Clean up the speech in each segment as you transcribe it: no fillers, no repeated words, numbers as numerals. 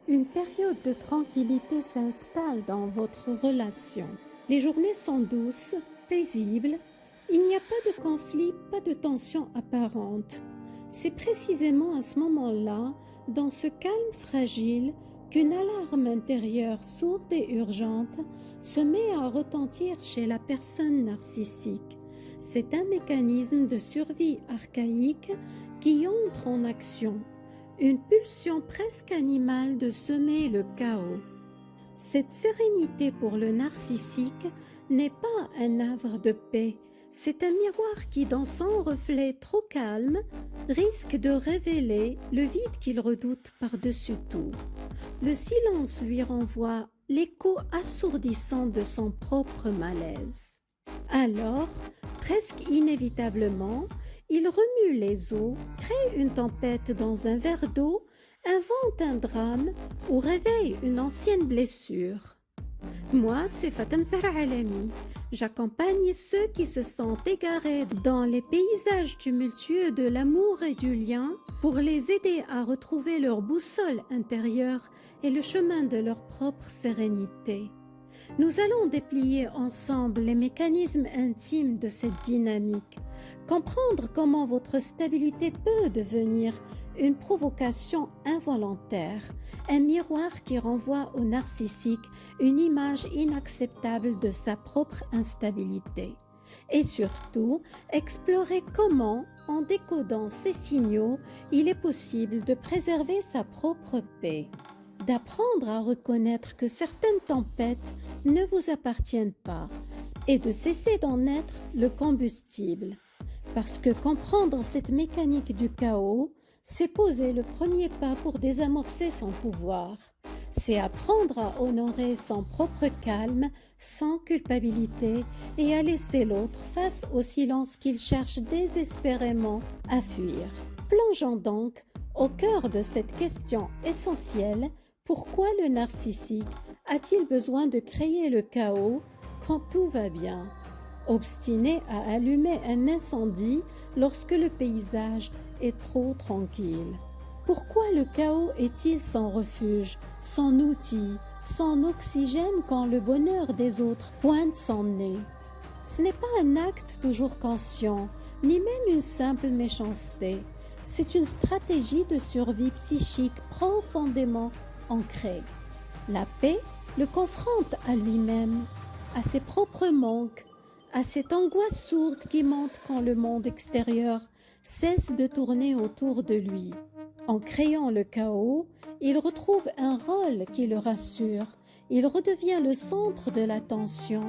Une période de tranquillité s'installe dans votre relation. Les journées sont douces, paisibles. Il n'y a pas de conflit, pas de tension apparente. C'est précisément à ce moment-là, dans ce calme fragile, qu'une alarme intérieure sourde et urgente se met à retentir chez la personne narcissique. C'est un mécanisme de survie archaïque qui entre en action, une pulsion presque animale de semer le chaos. Cette sérénité pour le narcissique n'est pas un havre de paix, c'est un miroir qui, dans son reflet trop calme, risque de révéler le vide qu'il redoute par-dessus tout. Le silence lui renvoie l'écho assourdissant de son propre malaise. Alors, presque inévitablement, il remue les eaux, crée une tempête dans un verre d'eau, invente un drame ou réveille une ancienne blessure. Moi, c'est Fatem Zahra Alami. J'accompagne ceux qui se sentent égarés dans les paysages tumultueux de l'amour et du lien pour les aider à retrouver leur boussole intérieure et le chemin de leur propre sérénité. Nous allons déplier ensemble les mécanismes intimes de cette dynamique, comprendre comment votre stabilité peut devenir une provocation involontaire, un miroir qui renvoie au narcissique une image inacceptable de sa propre instabilité. Et surtout, explorer comment, en décodant ces signaux, il est possible de préserver sa propre paix, d'apprendre à reconnaître que certaines tempêtes ne vous appartiennent pas et de cesser d'en être le combustible. Parce que comprendre cette mécanique du chaos, c'est poser le premier pas pour désamorcer son pouvoir. C'est apprendre à honorer son propre calme sans culpabilité et à laisser l'autre face au silence qu'il cherche désespérément à fuir. Plongeons donc au cœur de cette question essentielle: pourquoi le narcissique a-t-il besoin de créer le chaos quand tout va bien? Obstiné à allumer un incendie lorsque le paysage est trop tranquille. Pourquoi le chaos est-il son refuge, son outil, son oxygène quand le bonheur des autres pointe son nez? Ce n'est pas un acte toujours conscient, ni même une simple méchanceté. C'est une stratégie de survie psychique profondément ancrée. La paix le confronte à lui-même, à ses propres manques, à cette angoisse sourde qui monte quand le monde extérieur cesse de tourner autour de lui. En créant le chaos, il retrouve un rôle qui le rassure. Il redevient le centre de l'attention,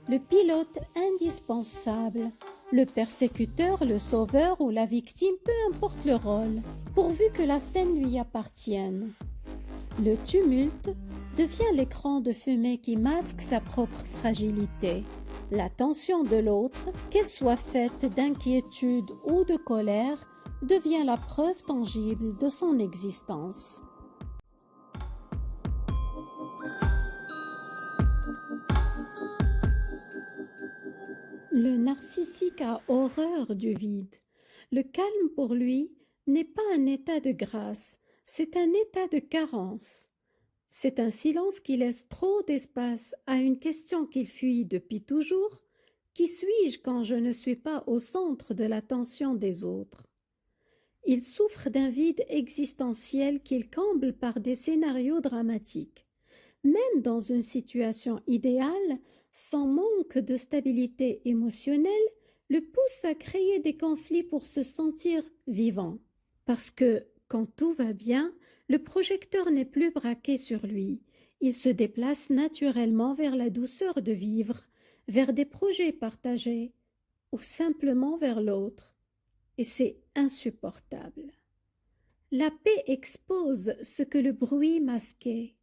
le pilote indispensable, le persécuteur, le sauveur ou la victime, peu importe le rôle, pourvu que la scène lui appartienne. Le tumulte devient l'écran de fumée qui masque sa propre fragilité. La tension de l'autre, qu'elle soit faite d'inquiétude ou de colère, devient la preuve tangible de son existence. Le narcissique a horreur du vide. Le calme pour lui n'est pas un état de grâce, c'est un état de carence. C'est un silence qui laisse trop d'espace à une question qu'il fuit depuis toujours: qui suis-je quand je ne suis pas au centre de l'attention des autres? Il souffre d'un vide existentiel qu'il comble par des scénarios dramatiques. Même dans une situation idéale, son manque de stabilité émotionnelle le pousse à créer des conflits pour se sentir vivant. Parce que, quand tout va bien, le projecteur n'est plus braqué sur lui. Il se déplace naturellement vers la douceur de vivre, vers des projets partagés, ou simplement vers l'autre. Et c'est insupportable. La paix expose ce que le bruit masquait,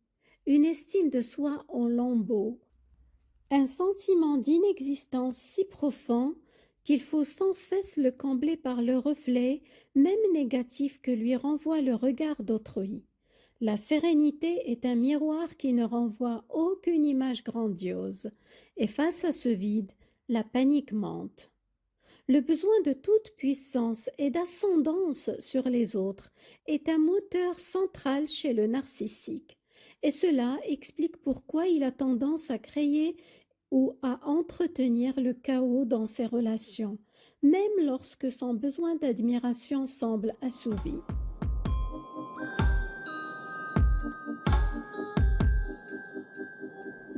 une estime de soi en lambeaux, un sentiment d'inexistence si profond qu'il faut sans cesse le combler par le reflet, même négatif, que lui renvoie le regard d'autrui. La sérénité est un miroir qui ne renvoie aucune image grandiose, et face à ce vide, la panique monte. Le besoin de toute puissance et d'ascendance sur les autres est un moteur central chez le narcissique. Et cela explique pourquoi il a tendance à créer ou à entretenir le chaos dans ses relations, même lorsque son besoin d'admiration semble assouvi.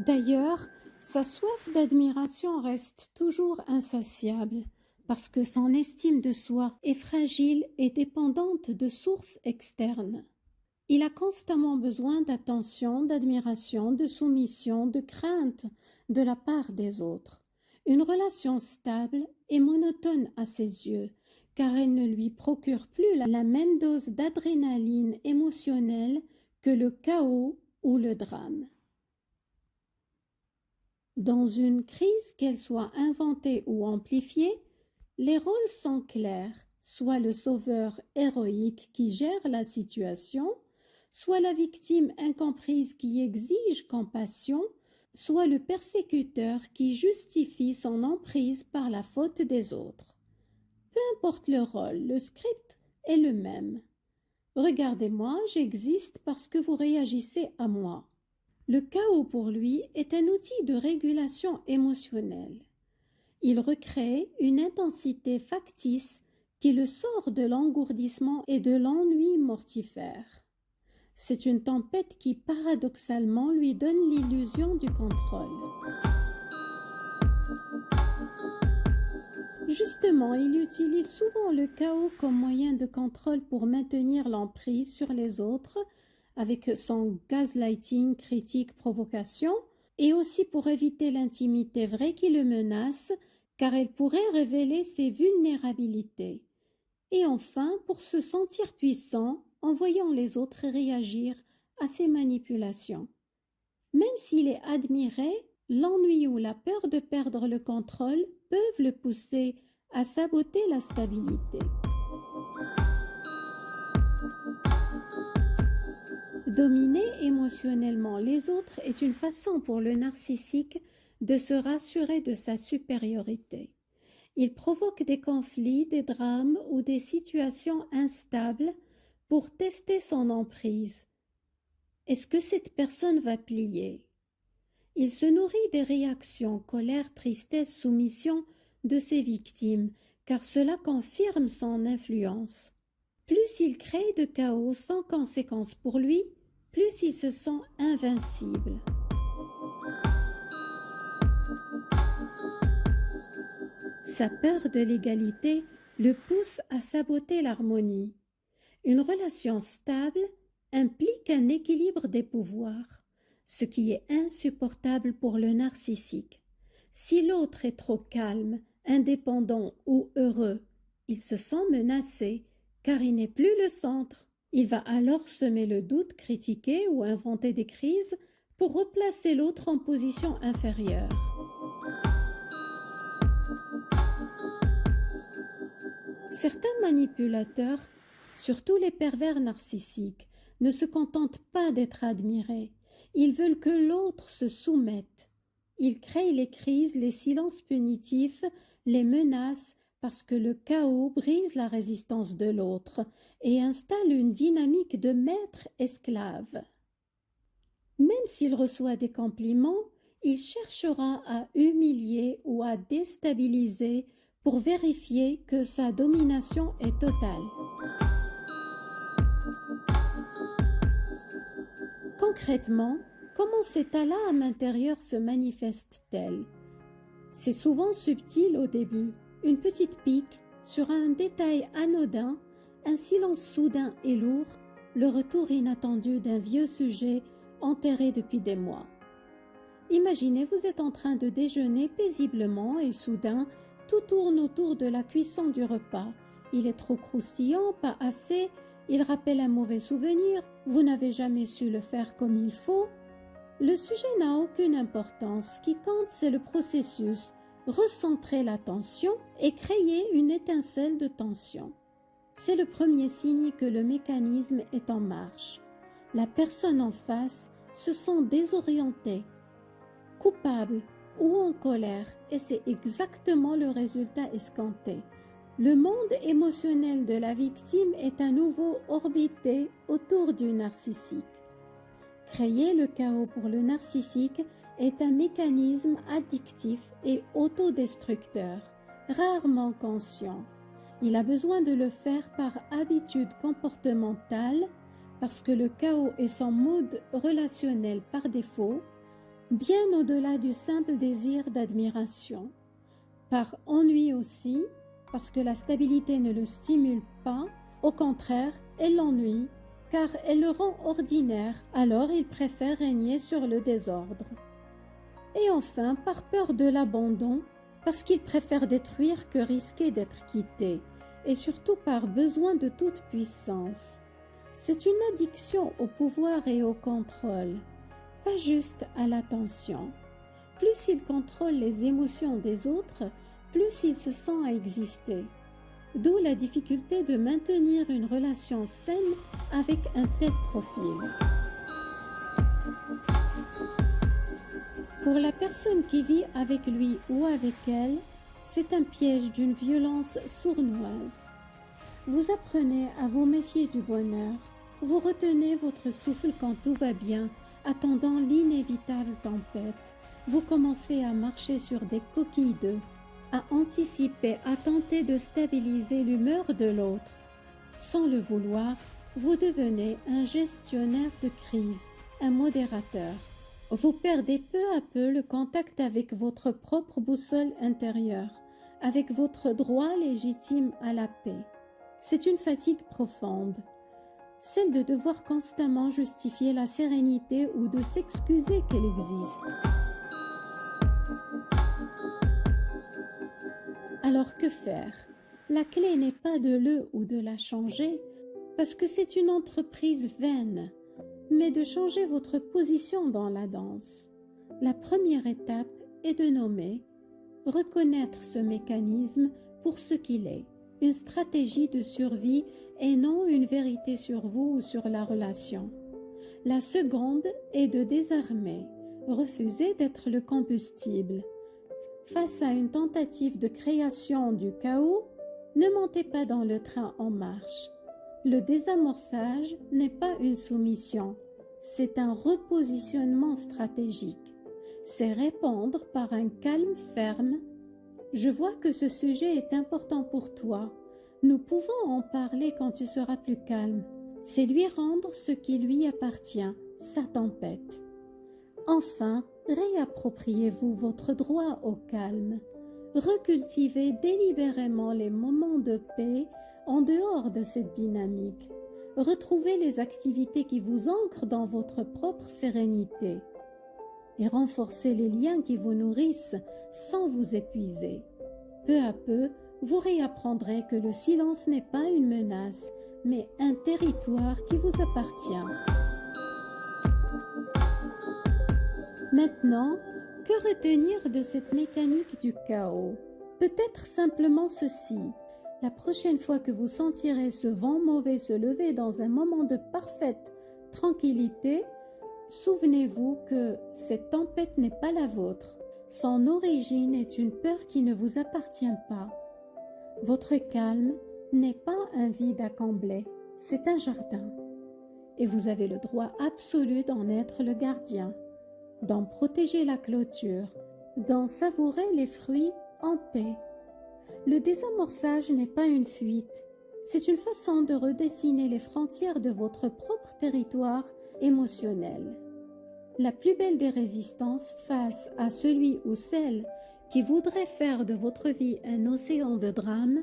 D'ailleurs, sa soif d'admiration reste toujours insatiable, parce que son estime de soi est fragile et dépendante de sources externes. Il a constamment besoin d'attention, d'admiration, de soumission, de crainte de la part des autres. Une relation stable est monotone à ses yeux, car elle ne lui procure plus la même dose d'adrénaline émotionnelle que le chaos ou le drame. Dans une crise, qu'elle soit inventée ou amplifiée, les rôles sont clairs, soit le sauveur héroïque qui gère la situation, soit la victime incomprise qui exige compassion, soit le persécuteur qui justifie son emprise par la faute des autres. Peu importe le rôle, le script est le même. Regardez-moi, j'existe parce que vous réagissez à moi. Le chaos pour lui est un outil de régulation émotionnelle. Il recrée une intensité factice qui le sort de l'engourdissement et de l'ennui mortifère. C'est une tempête qui paradoxalement lui donne l'illusion du contrôle. Justement, il utilise souvent le chaos comme moyen de contrôle pour maintenir l'emprise sur les autres, avec son gaslighting, critique, provocation, et aussi pour éviter l'intimité vraie qui le menace, car elle pourrait révéler ses vulnérabilités. Et enfin, pour se sentir puissant en voyant les autres réagir à ses manipulations. Même s'il est admiré, l'ennui ou la peur de perdre le contrôle peuvent le pousser à saboter la stabilité. Dominer émotionnellement les autres est une façon pour le narcissique de se rassurer de sa supériorité. Il provoque des conflits, des drames ou des situations instables pour tester son emprise. Est-ce que cette personne va plier? Il se nourrit des réactions, colère, tristesse, soumission de ses victimes, car cela confirme son influence. Plus il crée de chaos sans conséquence pour lui, plus il se sent invincible. Sa peur de l'égalité le pousse à saboter l'harmonie. Une relation stable implique un équilibre des pouvoirs, ce qui est insupportable pour le narcissique. Si l'autre est trop calme, indépendant ou heureux, il se sent menacé, car il n'est plus le centre. Il va alors semer le doute, critiquer ou inventer des crises pour replacer l'autre en position inférieure. Certains manipulateurs, surtout les pervers narcissiques, ne se contentent pas d'être admirés. Ils veulent que l'autre se soumette. Ils créent les crises, les silences punitifs, les menaces, parce que le chaos brise la résistance de l'autre et installe une dynamique de maître-esclave. Même s'il reçoit des compliments, il cherchera à humilier ou à déstabiliser pour vérifier que sa domination est totale. Concrètement, comment cette âme intérieure se manifeste-t-elle? C'est souvent subtil au début, une petite pique sur un détail anodin, un silence soudain et lourd, le retour inattendu d'un vieux sujet enterré depuis des mois. Imaginez, vous êtes en train de déjeuner paisiblement et soudain, tout tourne autour de la cuisson du repas. Il est trop croustillant, pas assez, il rappelle un mauvais souvenir, vous n'avez jamais su le faire comme il faut. Le sujet n'a aucune importance, ce qui compte c'est le processus, recentrer l'attention et créer une étincelle de tension. C'est le premier signe que le mécanisme est en marche. La personne en face se sent désorientée, coupable ou en colère et c'est exactement le résultat escompté. Le monde émotionnel de la victime est à nouveau orbité autour du narcissique. Créer le chaos pour le narcissique est un mécanisme addictif et autodestructeur, rarement conscient. Il a besoin de le faire par habitude comportementale, parce que le chaos est son mode relationnel par défaut, bien au-delà du simple désir d'admiration. Par ennui aussi, parce que la stabilité ne le stimule pas, au contraire, elle l'ennuie, car elle le rend ordinaire, alors il préfère régner sur le désordre. Et enfin, par peur de l'abandon, parce qu'il préfère détruire que risquer d'être quitté, et surtout par besoin de toute puissance. C'est une addiction au pouvoir et au contrôle, pas juste à l'attention. Plus il contrôle les émotions des autres, plus il se sent à exister. D'où la difficulté de maintenir une relation saine avec un tel profil. Pour la personne qui vit avec lui ou avec elle, c'est un piège d'une violence sournoise. Vous apprenez à vous méfier du bonheur, vous retenez votre souffle quand tout va bien, attendant l'inévitable tempête. Vous commencez à marcher sur des coquilles d'œufs, à anticiper, à tenter de stabiliser l'humeur de l'autre. Sans le vouloir, vous devenez un gestionnaire de crise, un modérateur. Vous perdez peu à peu le contact avec votre propre boussole intérieure, avec votre droit légitime à la paix. C'est une fatigue profonde, celle de devoir constamment justifier la sérénité ou de s'excuser qu'elle existe. Alors que faire? La clé n'est pas de le ou de la changer, parce que c'est une entreprise vaine, mais de changer votre position dans la danse. La première étape est de nommer, reconnaître ce mécanisme pour ce qu'il est, une stratégie de survie et non une vérité sur vous ou sur la relation. La seconde est de désarmer, refuser d'être le combustible. Face à une tentative de création du chaos, ne montez pas dans le train en marche. Le désamorçage n'est pas une soumission, c'est un repositionnement stratégique. C'est répondre par un calme ferme. Je vois que ce sujet est important pour toi. Nous pouvons en parler quand tu seras plus calme. C'est lui rendre ce qui lui appartient, sa tempête. Enfin, réappropriez-vous votre droit au calme. Recultivez délibérément les moments de paix en dehors de cette dynamique. Retrouvez les activités qui vous ancrent dans votre propre sérénité et renforcez les liens qui vous nourrissent sans vous épuiser. Peu à peu, vous réapprendrez que le silence n'est pas une menace, mais un territoire qui vous appartient. Maintenant, que retenir de cette mécanique du chaos? Peut-être simplement ceci. La prochaine fois que vous sentirez ce vent mauvais se lever dans un moment de parfaite tranquillité, souvenez-vous que cette tempête n'est pas la vôtre. Son origine est une peur qui ne vous appartient pas. Votre calme n'est pas un vide à combler, c'est un jardin. Et vous avez le droit absolu d'en être le gardien, d'en protéger la clôture, d'en savourer les fruits en paix. Le désamorçage n'est pas une fuite, c'est une façon de redessiner les frontières de votre propre territoire émotionnel. La plus belle des résistances face à celui ou celle qui voudrait faire de votre vie un océan de drames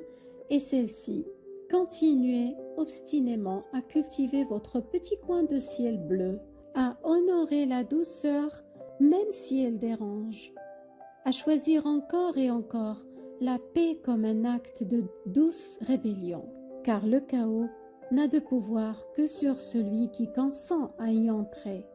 est celle-ci. Continuez obstinément à cultiver votre petit coin de ciel bleu, à honorer la douceur même si elle dérange, à choisir encore et encore la paix comme un acte de douce rébellion, car le chaos n'a de pouvoir que sur celui qui consent à y entrer.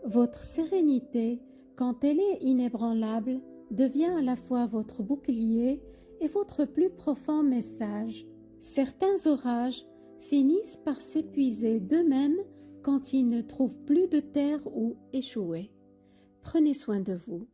Votre sérénité, quand elle est inébranlable, devient à la fois votre bouclier et votre plus profond message. Certains orages finissent par s'épuiser d'eux-mêmes quand ils ne trouvent plus de terre où échouer. Prenez soin de vous.